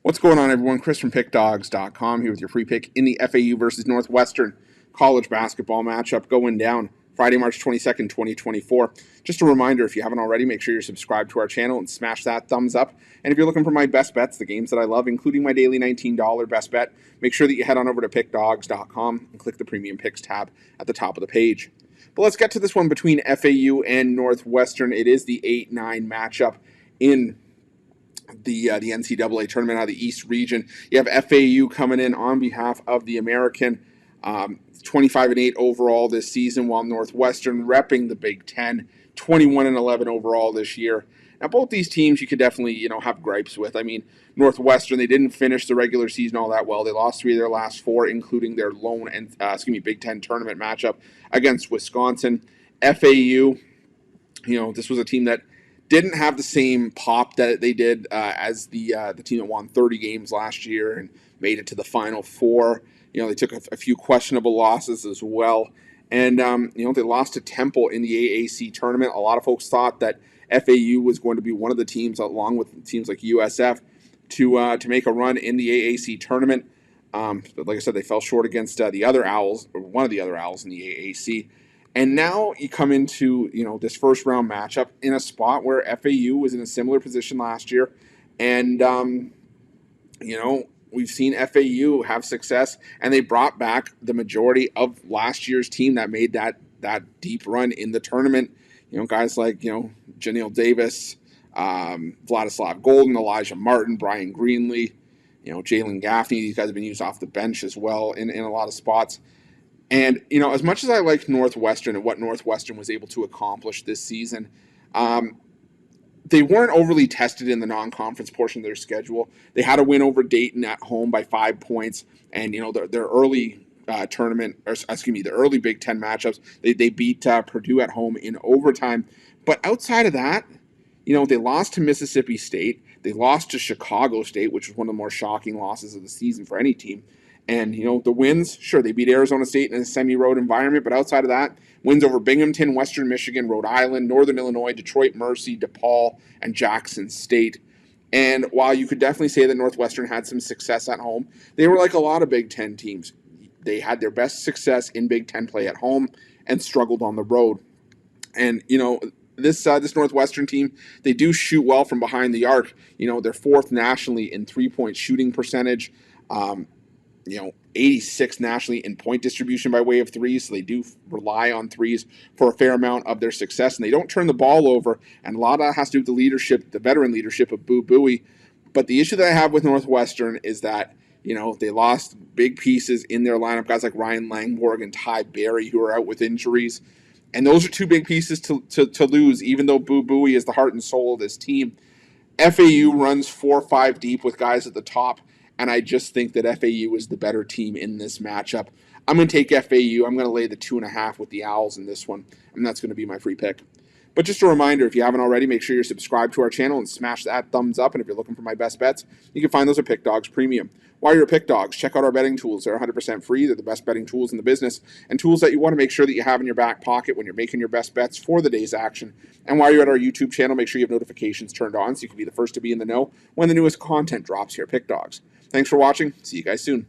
What's going on, everyone? Chris from Pickdawgz.com here with your free pick in the FAU versus Northwestern college basketball matchup going down Friday, March 22nd, 2024. Just a reminder, if you haven't already, make sure you're subscribed to our channel and smash that thumbs up. And if you're looking for my best bets, the games that I love, including my daily $19 best bet, make sure that you head on over to Pickdawgz.com and click the Premium Picks tab at the top of the page. But let's get to this one between FAU and Northwestern. It is the 8-9 matchup in the NCAA tournament out of the East region. You have FAU coming in on behalf of the American, 25-8 overall this season, while Northwestern repping the Big Ten, 21-11 overall this year. Now, both these teams you could definitely, have gripes with. I mean, Northwestern, they didn't finish the regular season all that well. They lost 3 of their last 4, including their Big Ten tournament matchup against Wisconsin. FAU, this was a team that didn't have the same pop that they did as the team that won 30 games last year and made it to the Final Four. They took a few questionable losses as well. And, they lost to Temple in the AAC tournament. A lot of folks thought that FAU was going to be one of the teams, along with teams like USF, to make a run in the AAC tournament. But like I said, they fell short against the other Owls, or one of the other Owls in the AAC. And now you come into, this first round matchup in a spot where FAU was in a similar position last year. And, we've seen FAU have success, and they brought back the majority of last year's team that made that deep run in the tournament. Guys like, Janelle Davis, Vladislav Golden, Elijah Martin, Brian Greenlee, Jalen Gaffney. These guys have been used off the bench as well in a lot of spots. And, as much as I like Northwestern and what Northwestern was able to accomplish this season, they weren't overly tested in the non-conference portion of their schedule. They had a win over Dayton at home by 5 points, and, their early the early Big Ten matchups, they beat Purdue at home in overtime. But outside of that, they lost to Mississippi State. They lost to Chicago State, which was one of the more shocking losses of the season for any team. And, the wins, sure, they beat Arizona State in a semi-road environment, but outside of that, wins over Binghamton, Western Michigan, Rhode Island, Northern Illinois, Detroit Mercy, DePaul, and Jackson State. And while you could definitely say that Northwestern had some success at home, they were like a lot of Big Ten teams. They had their best success in Big Ten play at home and struggled on the road. And, this Northwestern team, they do shoot well from behind the arc. They're 4th nationally in three-point shooting percentage. 86 nationally in point distribution by way of threes, so they do rely on threes for a fair amount of their success, and they don't turn the ball over, and a lot of that has to do with the leadership, the veteran leadership of Boo Buie. But the issue that I have with Northwestern is that, they lost big pieces in their lineup, guys like Ryan Langborg and Ty Berry, who are out with injuries, and those are 2 big pieces to lose, even though Boo Buie is the heart and soul of this team. FAU runs 4-5 deep with guys at the top, and I just think that FAU is the better team in this matchup. I'm going to take FAU. I'm going to lay the 2.5 with the Owls in this one, and that's going to be my free pick. But just a reminder, if you haven't already, make sure you're subscribed to our channel and smash that thumbs up. And if you're looking for my best bets, you can find those at Pick Dawgz Premium. While you're at Pick Dawgz, check out our betting tools. They're 100% free. They're the best betting tools in the business, and tools that you want to make sure that you have in your back pocket when you're making your best bets for the day's action. And while you're at our YouTube channel, make sure you have notifications turned on so you can be the first to be in the know when the newest content drops here at Pick Dawgz. Thanks for watching. See you guys soon.